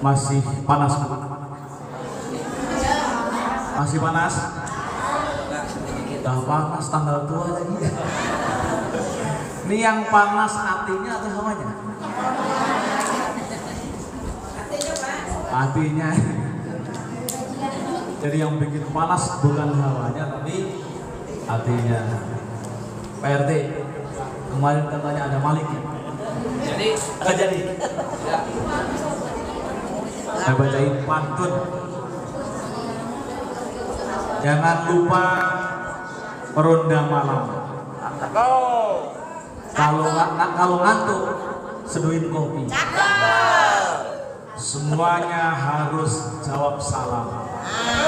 Masih panas, Bu? Masih panas? Udah panas, tanggal tua lagi. Ini yang panas hatinya atau samanya? Hatinya. Jadi yang bikin panas bukan hawanya tapi hatinya. Pak RT, kemarin katanya ada Malik ya? Jadi Nggak jadi? Saya bacain pantun. Jangan lupa meronda malam. Kalau ngantuk, seduhin kopi. Semuanya harus jawab salam.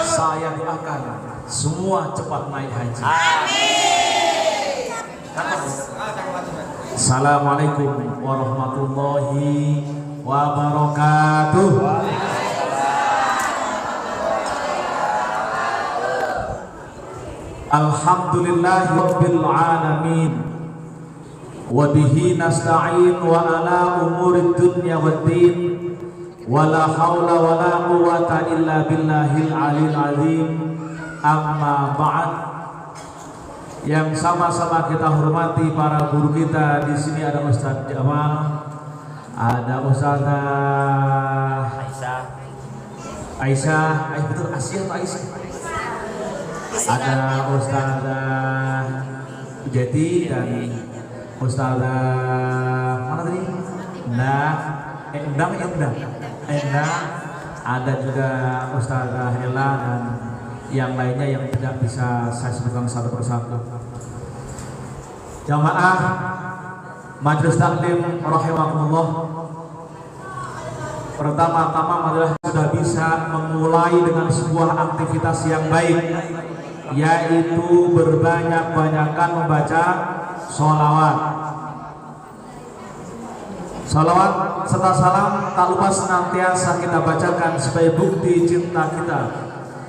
Saya doakan semua cepat naik haji. amin. Assalamualaikum warahmatullahi wabarakatuh. Alhamdulillahirabbil alamin. Wa bihi nasta'in wa ala umurid dunya waddin. Wala haula wala quwwata illa billahil aliyil azim. Amma ba'd. Yang sama-sama kita hormati para guru kita di sini, ada Ustaz Jamal, ada Ustazah Aisyah, betul Asia atau Aisyah? Ada Ustazah Jati dan Ustazah mana tadi? Endah. Ada juga Ustazah Ella dan yang lainnya yang tidak bisa saya sebutkan satu persatu. Jamaah Majelis Taklim rahimakumullah, pertama-tama adalah sudah bisa memulai dengan sebuah aktivitas yang baik, yaitu berbanyak-banyakan membaca sholawat. Sholawat serta salam tak lupa senantiasa kita bacakan sebagai bukti cinta kita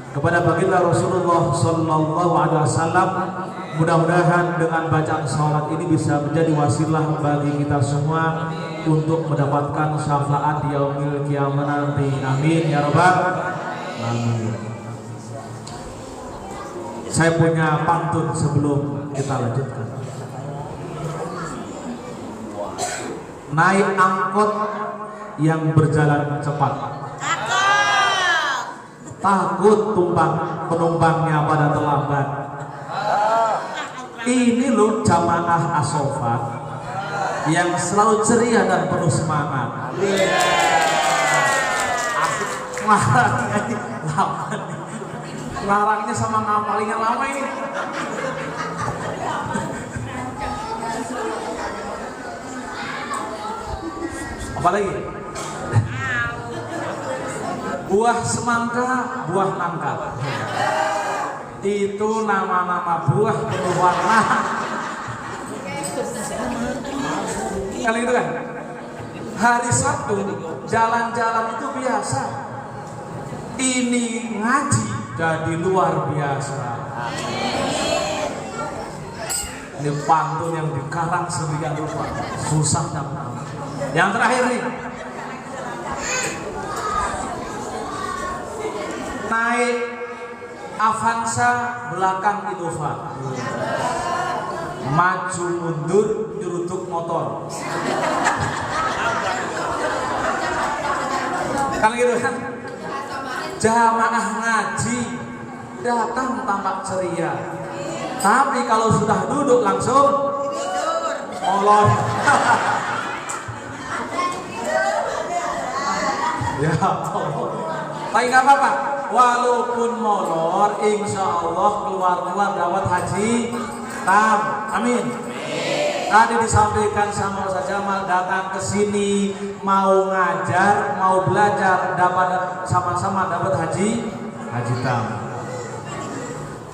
kepada baginda Rasulullah Sallallahu Alaihi Wasallam. Mudah-mudahan dengan bacaan sholawat ini bisa menjadi wasilah bagi kita semua untuk mendapatkan syafaat di yaumil qiyamah nanti. Amin ya rabbal alamin. Saya punya pantun sebelum kita lanjutkan. Naik angkot yang berjalan cepat, takut penumpangnya pada terlambat. Ini loh jamaah As-Sofa yang selalu ceria dan penuh semangat. Larangnya sama ngapalnya lama ini. Apa lagi? Buah semangka, buah nangka. Itu nama-nama buah penuh warna. Kali itu kan hari Sabtu jalan-jalan itu biasa. Ini ngaji jadi luar biasa. Ini pantun yang dikarang sedemikian rupa, susah dapat. Yang terakhir nih, naik Avanza belakang Innova, maju mundur nyeruduk motor. Kan gitu kan? Jamaah ngaji datang tampak ceria, tapi kalau sudah duduk langsung molor. Ya Allah, tapi nggak apa-apa. Walaupun molor, insya Allah keluar dapat haji tam. Amin. Tadi disampaikan sama Ustaz Jamal, datang ke sini mau ngajar, mau belajar, dapat sama-sama dapat haji tam.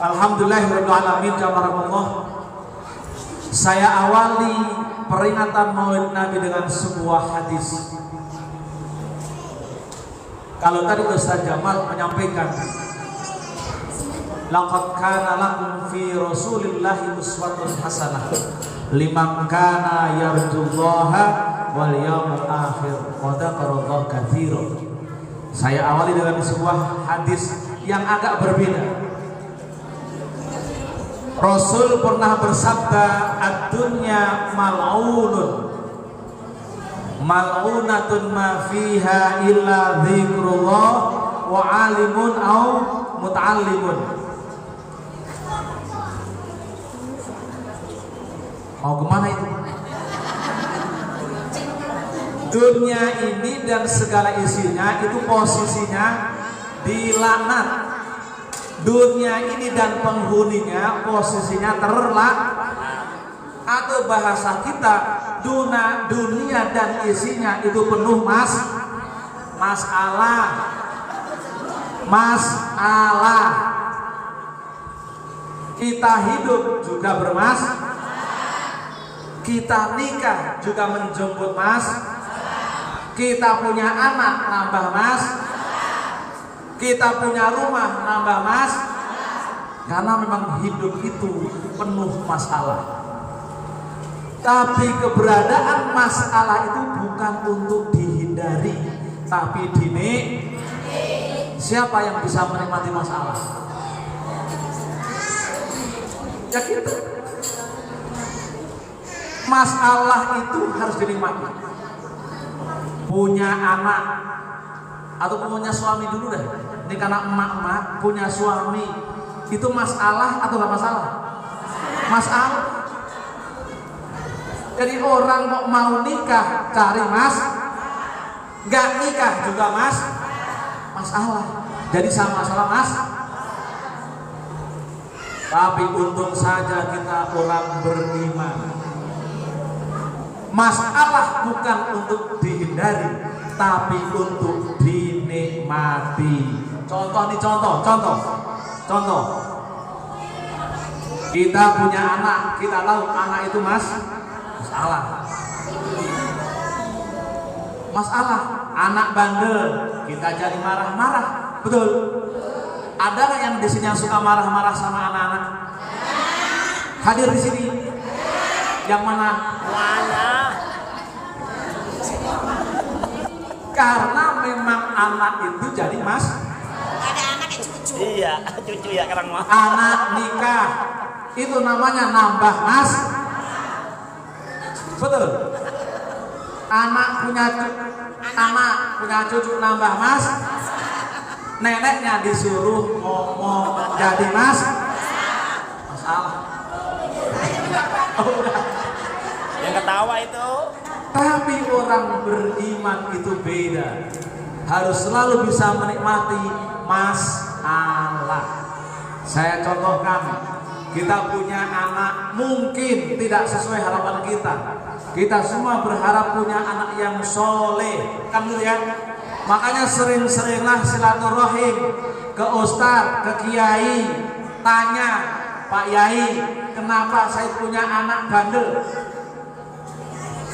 Alhamdulillahirabbil alamin. Jazakumullah. Saya awali peringatan Maulid Nabi dengan sebuah hadis. Kalau tadi Ustaz Jamal menyampaikan, laqad kana lakum fi Rasulillahi uswatun hasanah liman kana yarjullaha wal yawmal akhir wa dzakarallaha katsiran. Saya awali dengan sebuah hadis yang agak berbeda. Rasul pernah bersabda, ad-dunya mal'unun, mal'unatun ma fiha illa dzikrullah wa alimun au muta'allimun. Mau kemana itu? Dunia ini dan segala isinya itu posisinya dilaknat. Dunia ini dan penghuninya posisinya terlaknat. Atau bahasa kita, dunia dan isinya itu penuh masalah. Kita hidup juga bermasalah. Kita nikah juga menjemput kita punya anak nambah kita punya rumah nambah karena memang hidup itu penuh masalah. Tapi keberadaan masalah itu bukan untuk dihindari, tapi siapa yang bisa menikmati masalah? Ya kita. Masalah itu harus dinikmati. Punya anak atau punya suami dulu deh. Ini karena emak-emak punya suami itu masalah atau nggak masalah? Masalah. Jadi orang mau nikah cari nggak nikah juga masalah. Jadi sama-sama Tapi untung saja kita orang beriman. Masalah bukan untuk dihindari, tapi untuk dinikmati. Contoh. Kita punya anak, kita tahu anak itu masalah. Anak bandel, kita jadi marah-marah, betul? Ada nggak yang di sini yang suka marah-marah sama anak-anak? Hadir di sini? Yang mana? Karena memang anak itu jadi ada anak yang cucu. Iya, cucu ya sekarang mah. Anak nikah itu namanya nambah betul. Anak punya cucu nambah neneknya disuruh ngomong jadi masalah. Yang ketawa itu. Tapi orang beriman itu beda. Harus selalu bisa menikmati masalah. Saya contohkan, kita punya anak mungkin tidak sesuai harapan kita. Kita semua berharap punya anak yang soleh, kan gitu ya. Makanya sering-seringlah silaturahim ke ustaz, ke kiai, tanya, Pak Yai, kenapa saya punya anak bandel?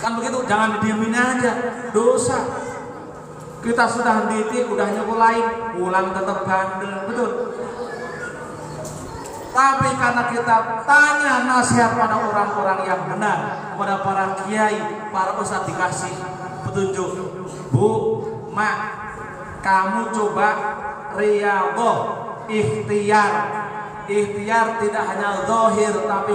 Kan begitu, jangan didiemin aja, dosa. Kita sudah didik, udah nyekolahin, pulang tetap bandel, betul. Tapi karena kita tanya nasihat pada orang-orang yang benar, pada para kiai, para ustadz, dikasih petunjuk. Bu, Mak, kamu coba riyadhah, ikhtiar. Ikhtiar tidak hanya zahir tapi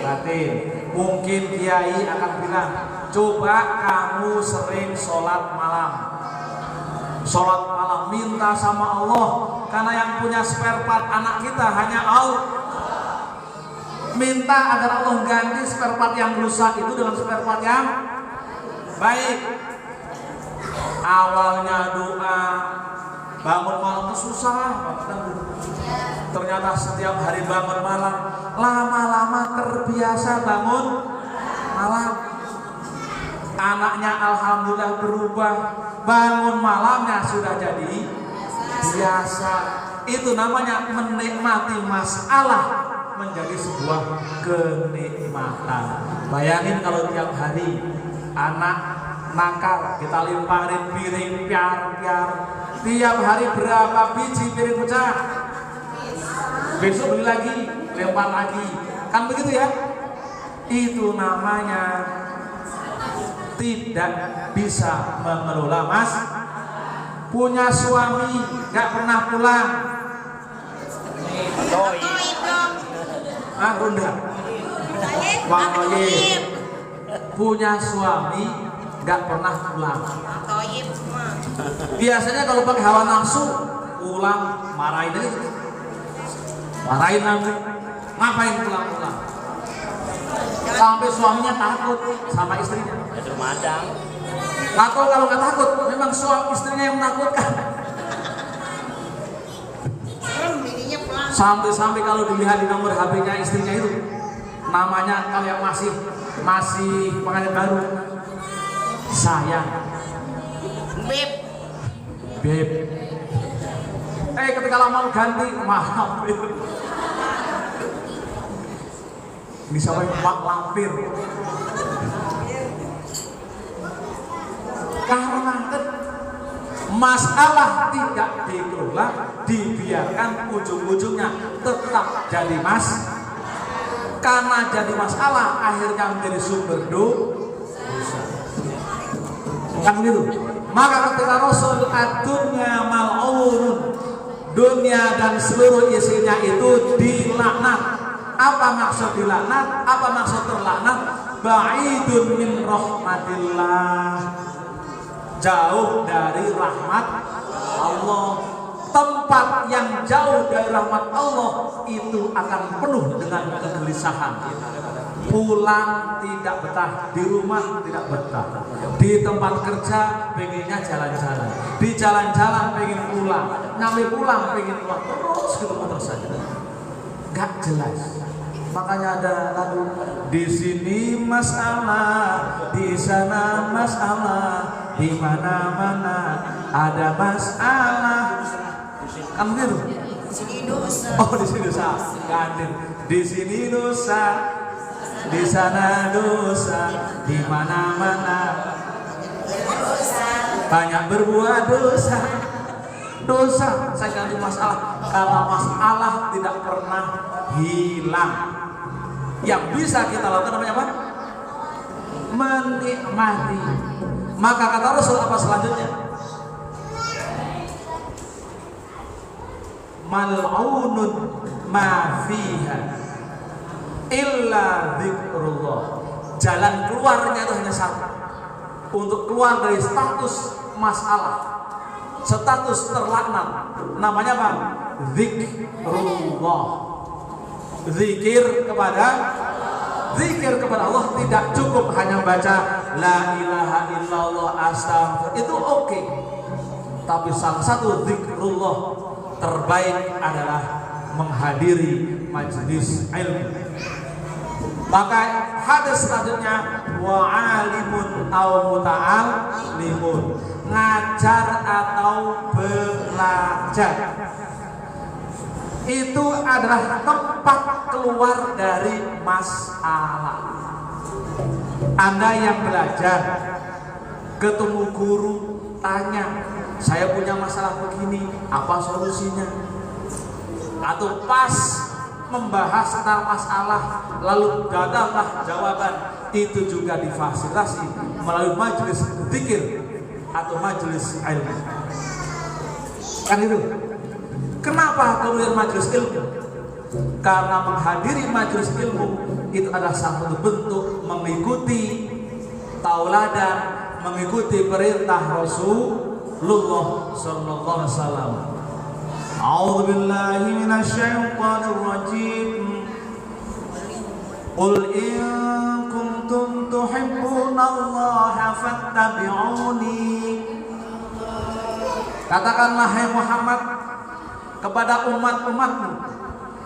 batin. Mungkin kiai akan bilang, coba kamu sering sholat malam. Sholat malam, minta sama Allah. Karena yang punya spare part anak kita hanya Allah. Minta agar Allah ganti spare part yang rusak itu dengan spare part yang baik. Awalnya doa, bangun malam itu susah. Ternyata setiap hari bangun malam, lama-lama terbiasa bangun malam. Anaknya alhamdulillah berubah, bangun malamnya sudah jadi biasa. Itu namanya menikmati masalah menjadi sebuah kenikmatan. Bayangin kalau tiap hari anak nakal kita lemparin piring piar. Tiap hari berapa biji piring pecah? Besok beli lagi, lempar lagi. Kan begitu ya? Itu namanya tidak bisa mengelola punya suami nggak pernah pulang. Doi. Toib dong. Ah, Runda. Bang Toib. Punya suami nggak pernah pulang. Toib mah. Biasanya kalau pakai hawa nafsu pulang marahin aja. Marahin lagi. Ngapain pulang-pulang? Sampai suaminya takut sama istrinya. Ya suruh madang. Atau kalau nggak takut, memang suami istrinya yang menakutkan. Bininya pulang. Sampai kalau dilihat di nomor HP-nya istrinya itu, namanya kalau yang masih pengantin baru, sayang, Beb. beb. Ketika lama ganti, maaf. Bisa mak lampir. Karena masalah tidak dikelola, dibiarkan ujung-ujungnya tetap jadi karena jadi masalah akhirnya menjadi sumber dosa. Kan begitu. Maka ketika Rasul ad-dunya mal'unun, dunia dan seluruh isinya itu dilaknat. Apa maksud dilaknat? Apa maksud terlaknat? Ba'idun min rahmatillah, jauh dari rahmat Allah. Tempat yang jauh dari rahmat Allah itu akan penuh dengan kegelisahan. Pulang tidak betah, di rumah tidak betah, di tempat kerja pengennya jalan-jalan, di jalan-jalan pengen pulang, nyampe pulang pengen pulang, terus saja, gak jelas. Makanya ada lagu, di sini masalah, di sana masalah, di mana-mana ada masalah. Kan begitu? Di sini dosa. Oh, di sini dosa. Ganti. Di sini dosa, di sana dosa, di mana-mana banyak berbuat dosa. Dosa, saya ganti masalah. Karena masalah tidak pernah hilang. Yang bisa kita lakukan namanya apa? Menikmati. Maka kata Rasul apa selanjutnya? Mal'unun ma fiha illa dzikrullah. Jalan keluarnya itu hanya satu. Untuk keluar dari status masalah, status terlaknat, namanya apa? Dzikrullah. Zikir kepada Allah. Tidak cukup hanya baca la ilaha illallah astaghfir, itu oke. Tapi salah satu zikrullah terbaik adalah menghadiri majelis ilmu. Maka hadis selanjutnya, wa alimun aw muta'allimun, ngajar atau belajar. Itu adalah tempat keluar dari masalah. Anda yang belajar, ketemu guru, tanya, saya punya masalah begini, apa solusinya? Atau pas membahas tentang masalah, lalu datanglah jawaban, itu juga difasilitasi melalui majelis zikir atau majelis ilmu. Kan itu. Kenapa kemudian majelis ilmu? Karena menghadiri majelis ilmu itu adalah salah satu bentuk mengikuti tauladan, mengikuti perintah Rasulullah sallallahu alaihi wasallam. A'udzu billahi minasyaitonir rajim. Qul in kuntum tuhibbunallaha fattabi'uni. Katakanlah hai Muhammad kepada umat-umatmu,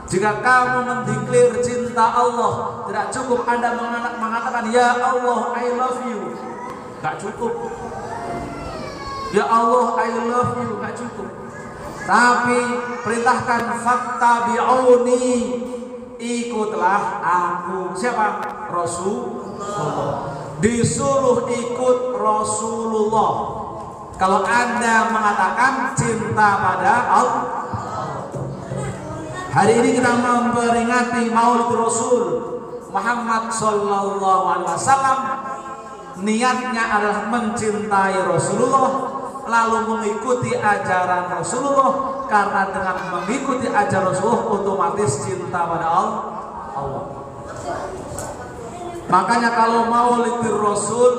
jika kamu mendeklar cinta Allah, tidak cukup Anda mengatakan ya Allah I love you, gak cukup. Ya Allah I love you, gak cukup. Tapi perintahkan fattabi'uni, ikutlah aku. Siapa? Rasulullah. Disuruh ikut Rasulullah. Kalau Anda mengatakan cinta pada Allah. Hari ini kita memperingati Maulid Rasul Muhammad sallallahu alaihi wasallam. Niatnya adalah mencintai Rasulullah. lalu mengikuti ajaran Rasulullah, karena dengan mengikuti ajaran Rasulullah otomatis cinta pada Allah. Makanya kalau Maulid Rasul,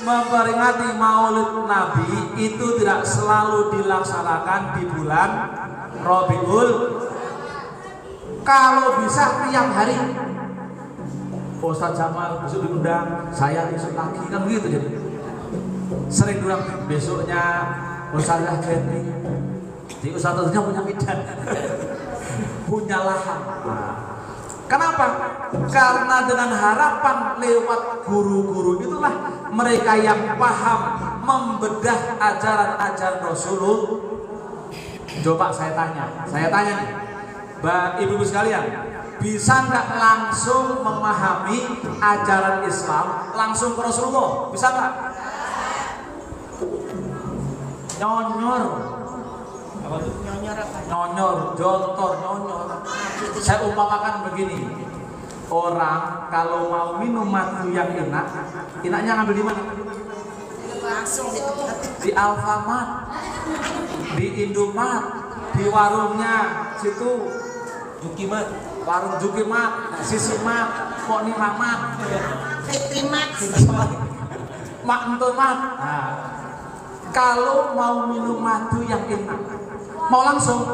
memperingati Maulid Nabi itu tidak selalu dilaksanakan di bulan Rabiul. Kalau bisa tiap hari. Ustaz Jamal besok diundang, saya besok lagi, kan begitu jadi. Sering bilang besoknya Ustazah Jenny, di Ustazahnya punya bidan, punya lahan. Kenapa? Karena dengan harapan lewat guru-guru itulah mereka yang paham membedah ajaran-ajaran Rasulullah. Coba saya tanya nih, ibu-ibu sekalian, bisa nggak langsung memahami ajaran Islam langsung ke Rasulullah? Bisa nggak? Nyonyor. Apa tuh? Nyonyor apa? Nyonyor, jontor, nyonyor. Saya umpamakan begini. Orang kalau mau minum madu yang enak, enaknya ngambil di mana? Langsung di tempat. Di Alfamart, di Indomart, di warungnya situ Jukimat. warung Jukimat, Sisimat, Poni Mamat, Fitrimat. Mak Entomat. Nah, kalau mau minum madu yang enak, mau langsung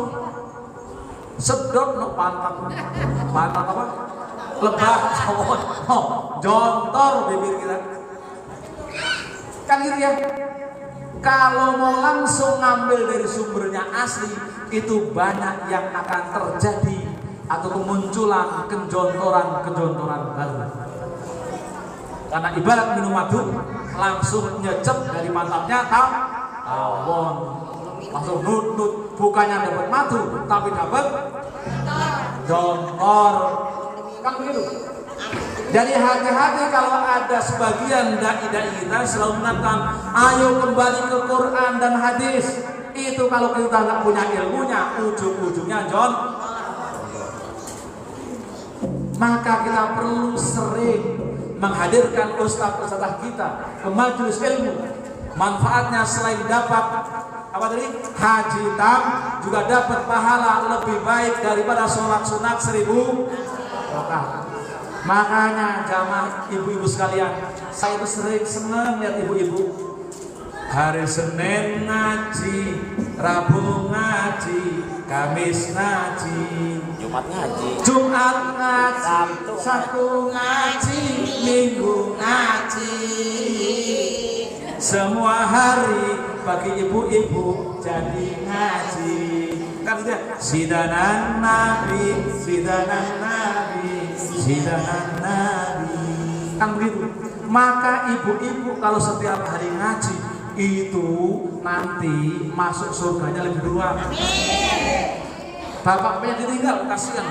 sedot no pantat apa? Lebah, cowok, jontor bibir kita. Kan gitu ya. Kalau mau langsung ngambil dari sumbernya asli, itu banyak yang akan terjadi atau kemunculan kejontoran baru. Karena ibarat minum madu, langsung nyecep dari mantapnya tawon, langsung nut, bukannya dapat madu, tapi dapat jontor. Kan begitu. Jadi hati-hati kalau ada sebagian dai-dai kita selalu mengatakan, ayo kembali ke Quran dan hadis. Itu kalau kita nggak punya ilmunya, ujung-ujungnya maka kita perlu sering menghadirkan ustaz-ustazah kita ke majelis ilmu. Manfaatnya selain dapat apa tadi? Haji tam, juga dapat pahala lebih baik daripada sholat sunat 1000 rakaat. Makanya jamaah ibu-ibu sekalian, saya itu sering senang lihat ibu-ibu hari Senin ngaji, Rabu ngaji, Kamis ngaji, Jumat ngaji, Sabtu ngaji, Minggu ngaji. Semua hari bagi ibu-ibu jadi ngaji. Kan gitu ya? Sidanan Nabi, sidanan Nabi, sidanan Nabi. Kan begitu. Maka ibu-ibu kalau setiap hari ngaji itu nanti masuk surganya lebih duluan. Bapaknya ditinggal, kasihan.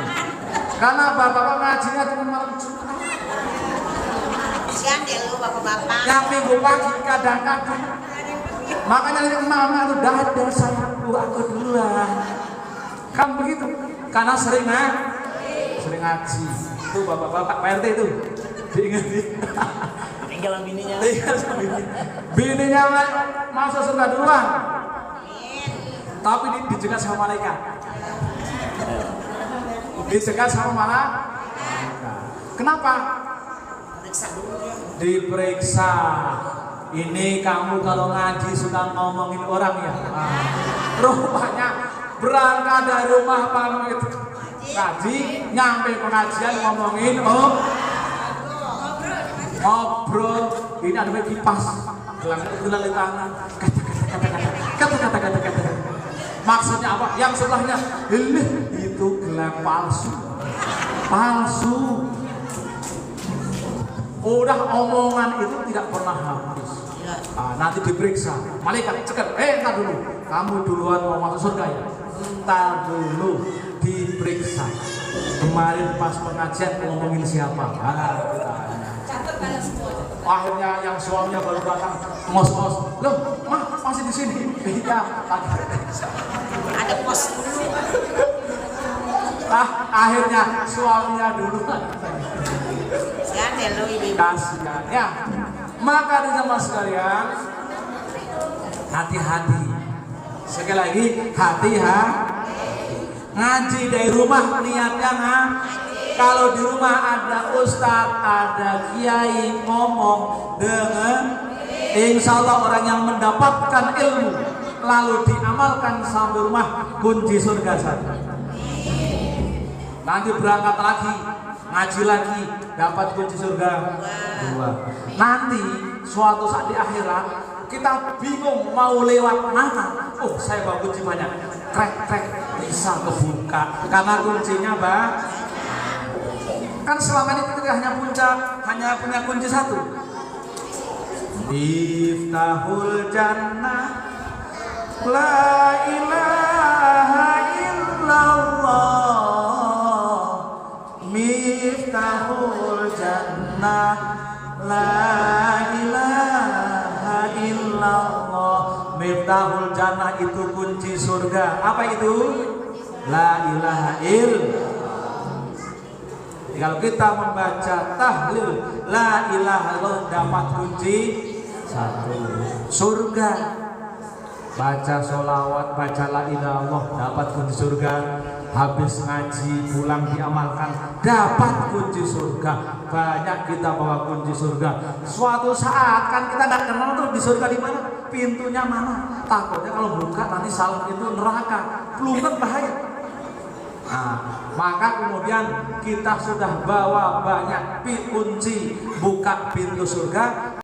Karena bapak ngajinya cuma malam Jumat. Kasihan deh lu bapak-bapak. Yang minggu pagi kadang-kadang. Makanya emak-emak itu dada sayangku, aku duluan. Kan begitu. Karena sering ngaji. Itu bapak-bapak Pak RT itu. Diingetin. tinggal bininya. Bininya masuk surga duluan. Tapi dijegat sama malaikat. Dijegat sama malaikat. Kenapa? Periksa dulu ya. Diperiksa. Ini kamu kalau ngaji suka ngomongin orang ya. Rupanya berangkat dari rumah kamu itu ngaji, nyampe pengajian ngomongin ngobrol. Ini ada kipas, gelang di tangan, kata. Maksudnya apa? Yang sebelahnya, itu gelang palsu. Udah omongan itu tidak pernah habis. Nanti diperiksa, malaikat cekat. Entar dulu, kamu duluan mau masuk surga ya? Entar dulu diperiksa. Kemarin pas pengajian ngomongin siapa? Akhirnya yang suaminya baru datang, ngos-ngos. Loh, mah masih di sini? Iya. Ada pos dulu. Akhirnya suaminya duluan. Kasihan deh lu ibu-ibu. Kasihan ya. Maka di zaman sekalian, hati-hati. Sekali lagi, hati-hati. Ngaji dari rumah niatnya kalau di rumah ada ustadz, ada kiai ngomong dengan insya Allah orang yang mendapatkan ilmu lalu diamalkan sampai rumah, kunci surga satu. Nanti berangkat lagi, ngaji lagi, dapat kunci surga dua. Nanti suatu saat di akhirat kita bingung mau lewat mana. Oh, saya bawa kunci banyak, krek bisa kebuka karena kuncinya kan selama ini kita hanya punya kunci satu. Miftahul jannah la ilaha illallah. Miftahul jannah la ilaha illallah. Miftahul jannah itu kunci surga. Apa itu? La ilaha illallah. Kalau kita membaca tahlil la ilaha illallah dapat kunci satu surga. Baca sholawat, baca la ilaha illallah dapat kunci surga. Habis ngaji pulang diamalkan dapat kunci surga. Banyak kita bawa kunci surga. Suatu saat kan kita tidak kenal tuh di surga di mana, pintunya mana. Takutnya kalau buka nanti salah itu neraka, pelungan bahaya. Nah, maka kemudian kita sudah bawa banyak kunci buka pintu surga,